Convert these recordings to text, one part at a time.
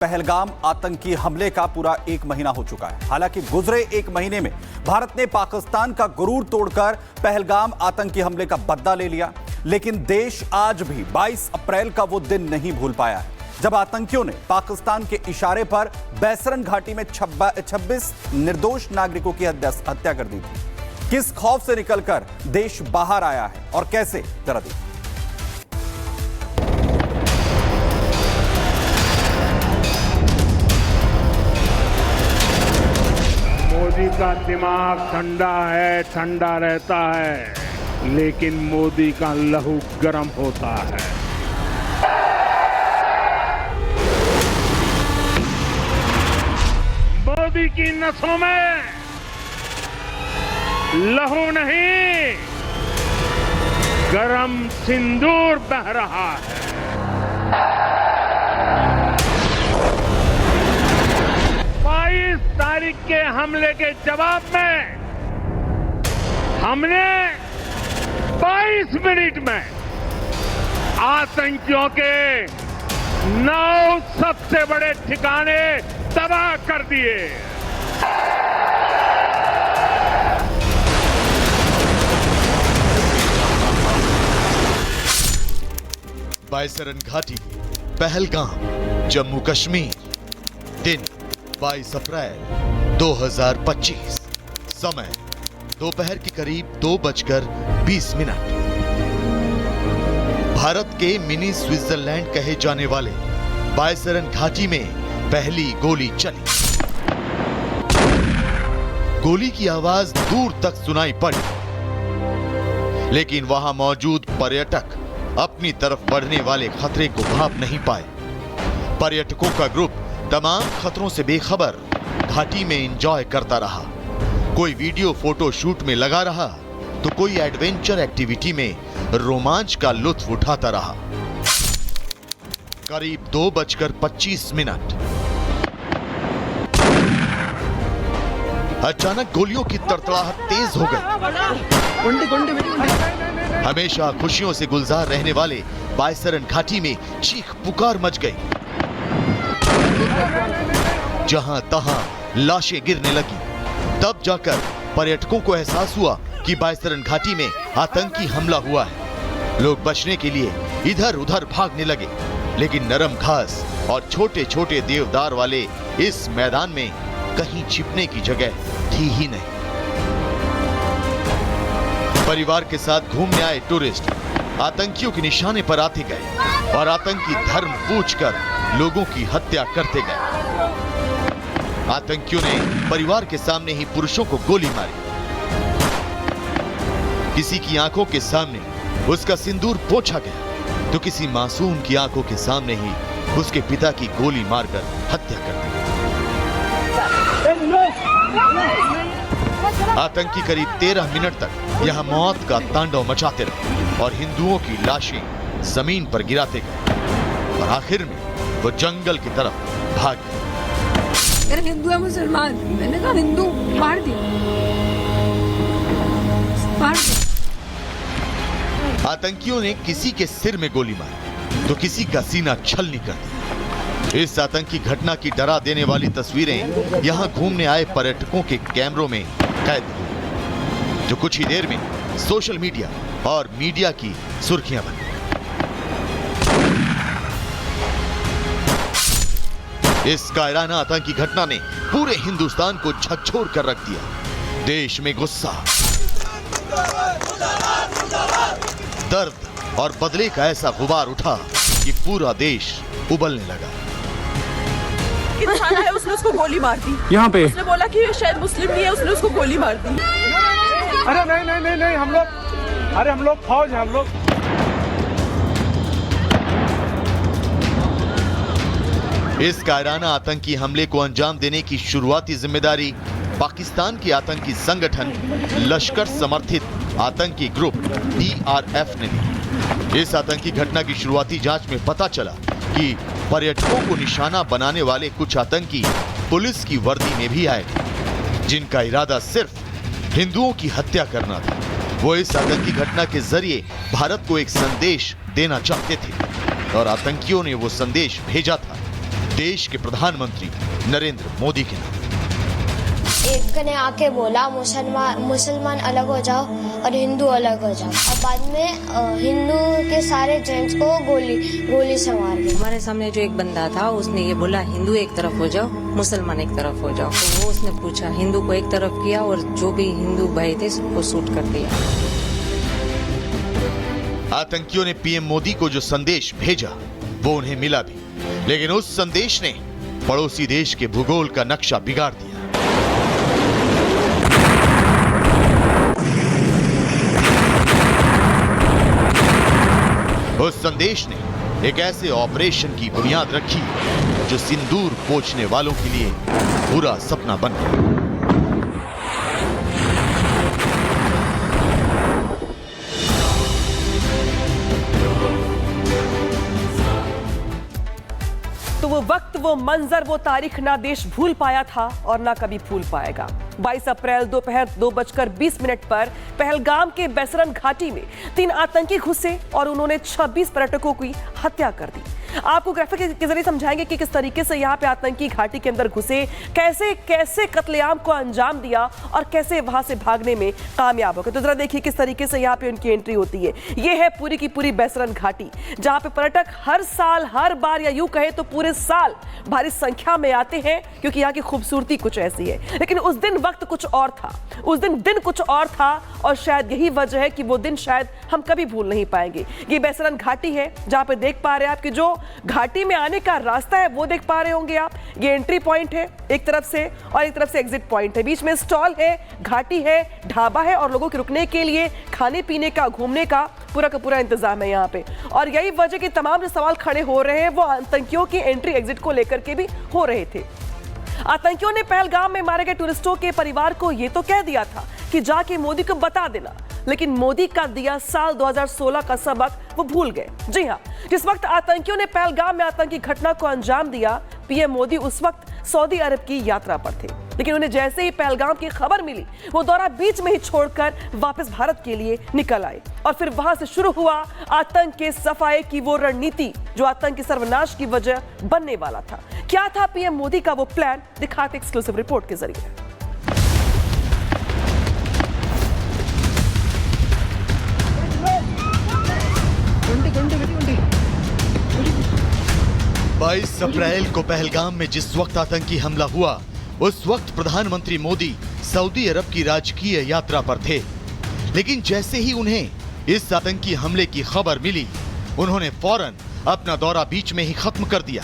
पहलगाम आतंकी हमले का पूरा 1 महीना हो चुका है। हालांकि गुजरे 1 महीने में भारत ने पाकिस्तान का गुरूर तोड़कर पहलगाम आतंकी हमले का बदला ले लिया, लेकिन देश आज भी 22 अप्रैल का वो दिन नहीं भूल पाया है जब आतंकियों ने पाकिस्तान के इशारे पर बैसरन घाटी में 26 निर्दोष नागरिकों की हत्या कर दी थी। किस खौफ से निकलकर देश बाहर आया है और कैसे, जरा देखिए। मोदी का दिमाग ठंडा है, ठंडा रहता है, लेकिन मोदी का लहू गर्म होता है। मोदी की नसों में लहू नहीं, गरम सिंदूर बह रहा है। 22 तारीख के हमले के जवाब में हमने 22 मिनट में आतंकियों के 9 सबसे बड़े ठिकाने तबाह कर दिए। बैसरन घाटी, पहलगाम, जम्मू कश्मीर। दिन 22 अप्रैल 2025। समय दोपहर के करीब 2:20। भारत के मिनी स्विट्जरलैंड कहे जाने वाले बैसरन घाटी में पहली गोली चली। गोली की आवाज दूर तक सुनाई पड़ी, लेकिन वहां मौजूद पर्यटक अपनी तरफ बढ़ने वाले खतरे को भांप नहीं पाए। पर्यटकों का ग्रुप तमाम खतरों से बेखबर घाटी में एंजॉय करता रहा। कोई वीडियो फोटो शूट में लगा रहा तो कोई एडवेंचर एक्टिविटी में रोमांच का लुत्फ उठाता रहा। करीब 2:25। अचानक गोलियों की तड़तड़ाहट तेज हो गई। हमेशा खुशियों से गुलजार रहने वाले बैसरन घाटी में चीख पुकार मच गई। जहां तहां लाशें गिरने लगी। तब जाकर पर्यटकों को एहसास हुआ कि बैसरन घाटी में आतंकी हमला हुआ है। लोग बचने के लिए इधर उधर भागने लगे, लेकिन नरम घास और छोटे छोटे देवदार वाले इस मैदान में कहीं छिपने की जगह थी ही नहीं। परिवार के साथ घूमने आए टूरिस्ट आतंकियों के निशाने पर आते गए और आतंकी धर्म पूछकर लोगों की हत्या करते गए। आतंकियों ने परिवार के सामने ही पुरुषों को गोली मारी। किसी की आंखों के सामने उसका सिंदूर पोंछा गया तो किसी मासूम की आंखों के सामने ही उसके पिता की गोली मारकर हत्या कर दी। आतंकी करीब 13 मिनट तक यहाँ मौत का तांडव मचाते रहे और हिंदुओं की लाशें जमीन पर गिराते गए और आखिर में वो जंगल की तरफ भाग गए। अगर हिंदू है मुसलमान, मैंने कहा हिंदू, मार दिया। आतंकियों ने किसी के सिर में गोली मारी तो किसी का सीना छलनी कर दिया। इस आतंकी घटना की डरा देने वाली तस्वीरें यहां घूमने आए पर्यटकों के कैमरों में कैद हुई, जो कुछ ही देर में सोशल मीडिया और मीडिया की सुर्खियां बन गई। इस कायराना आतंकी घटना ने पूरे हिंदुस्तान को झकझोर कर रख दिया। देश में गुस्सा, दर्द और बदले का ऐसा गुबार उठा कि पूरा देश उबलने लगा। इंसान है, उसने उसको गोली मार दी। यहाँ पे उसने बोला कि शायद मुस्लिम नहीं है, उसने उसको गोली मार दी। अरे नहीं, हम लोग फौज हैं, हम लोग। इस कायराना आतंकी हमले को अंजाम देने की शुरुआती जिम्मेदारी पाकिस्तान के आतंकी संगठन लश्कर समर्थित आतंकी ग्रुप TRF ने ली। इस आतंकी घटना की शुरुआती जांच में पता चला कि पर्यटकों को निशाना बनाने वाले कुछ आतंकी पुलिस की वर्दी में भी आए थे, जिनका इरादा सिर्फ हिंदुओं की हत्या करना था। वो इस आतंकी घटना के जरिए भारत को एक संदेश देना चाहते थे और आतंकियों ने वो संदेश भेजा था। देश के प्रधानमंत्री नरेंद्र मोदी के नाम। एक ने आके बोला मुसलमान अलग हो जाओ और हिंदू अलग हो जाओ, और बाद में हिंदू के सारे जेंट्स को गोली से मार दी। हमारे सामने जो एक बंदा था उसने ये बोला हिंदू एक तरफ हो जाओ, मुसलमान एक तरफ हो जाओ। तो वो उसने पूछा, हिंदू को एक तरफ किया और जो भी हिंदू भाई थे सबको शूट कर दिया। आतंकियों ने पीएम मोदी को जो संदेश भेजा वो उन्हें मिला भी, लेकिन उस संदेश ने पड़ोसी देश के भूगोल का नक्शा बिगाड़ दिया। उस संदेश ने एक ऐसे ऑपरेशन की बुनियाद रखी जो सिंदूर पोंछने वालों के लिए बुरा सपना बन गया। तो वो वक्त, वो मंजर, वो तारीख ना देश भूल पाया था और ना कभी भूल पाएगा। 22 अप्रैल दोपहर 2:20 पर पहलगाम के बेसरन घाटी में 3 आतंकी घुसे और उन्होंने 26 पर्यटकों की हत्या कर दी। आपको ग्राफिक के जरिए समझाएंगे कि किस तरीके से यहाँ पे आतंकी घाटी के अंदर घुसे, कैसे कैसे कत्लेआम को अंजाम दिया और कैसे वहां से भागने में कामयाब हो गए। तो जरा देखिए किस तरीके से यहाँ पे उनकी एंट्री होती है। ये है पूरी की पूरी बेसरन घाटी, जहाँ पे पर्यटक हर साल, हर बार, या यूं कहे तो पूरे साल भारी संख्या में आते हैं, क्योंकि यहाँ की खूबसूरती कुछ ऐसी है। लेकिन उस दिन वक्त कुछ और था, उस दिन कुछ और था, और शायद यही वजह है कि वो दिन शायद हम कभी भूल नहीं पाएंगे। ये बेसरन घाटी है, जहाँ पे देख पा रहे हैं आप कि जो घाटी में आने का रास्ता है वो देख पा रहे होंगे आप। ये एंट्री पॉइंट है एक तरफ से, और एक तरफ से एग्जिट पॉइंट है। बीच में स्टॉल है, घाटी है, ढाबा है, और लोगों के रुकने के लिए खाने पीने का, घूमने का पूरा इंतजाम है यहाँ पे। और यही वजह कि तमाम जो सवाल खड़े हो रहे हैं वो आतंकियों की एंट्री एग्जिट को लेकर के भी हो रहे थे। आतंकियों ने पहलगाम में मारे गए टूरिस्टों के परिवार को ये तो कह दिया था कि जाके मोदी को बता देना, लेकिन मोदी का दिया साल 2016 का सबक वो भूल गए। जी हां, जिस वक्त आतंकियों ने पहलगाम में आतंकी घटना को अंजाम दिया, पीएम मोदी उस वक्त सऊदी अरब की यात्रा पर थे। लेकिन उन्हें जैसे ही पहलगाम की खबर मिली, वो दौरा बीच में ही छोड़कर वापस भारत के लिए निकल आए। और फिर वहां से शुरू हुआ आतंक के सफाए की वो रणनीति जो आतंक के सर्वनाश की वजह बनने वाला था। क्या था पीएम मोदी का वो प्लान, दिखाते एक्सक्लूसिव रिपोर्ट के जरिए। 22 अप्रैल को पहलगाम में जिस वक्त आतंकी हमला हुआ, उस वक्त प्रधानमंत्री मोदी सऊदी अरब की राजकीय यात्रा पर थे। लेकिन जैसे ही उन्हें इस आतंकी हमले की खबर मिली, उन्होंने फौरन अपना दौरा बीच में ही खत्म कर दिया।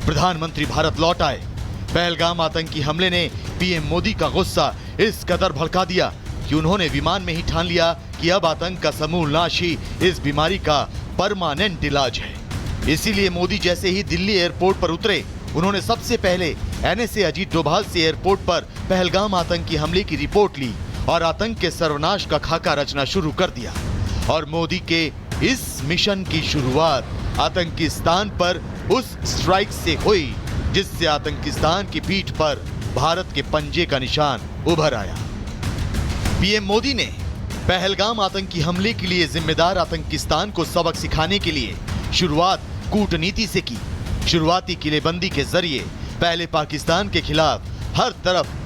प्रधानमंत्री भारत लौट आए। पहलगाम आतंकी हमले ने पीएम मोदी का गुस्सा इस कदर भड़का दिया कि उन्होंने विमान में ही ठान लिया कि अब आतंक का समूल नाश ही इस बीमारी का परमानेंट इलाज है। इसीलिए मोदी जैसे ही दिल्ली एयरपोर्ट पर उतरे, उन्होंने सबसे पहले एनएसए अजीत डोभाल से एयरपोर्ट पर पहलगाम आतंकी हमले की रिपोर्ट ली और आतंक के सर्वनाश का खाका रचना शुरू कर दिया। और मोदी के इस मिशन की शुरुआत आतंकिस्तान पर उस स्ट्राइक से हुई जिससे आतंकिस्तान की पीठ पर भारत के पंजे का निशान उभर आया। पीएम मोदी ने पहलगाम आतंकी हमले के लिए जिम्मेदार आतंकिस्तान को सबक सिखाने के लिए शुरुआत कूटनीति से की। शुरुआती किलेबंदी के जरिए पहले पाकिस्तान के खिलाफ हर तरफ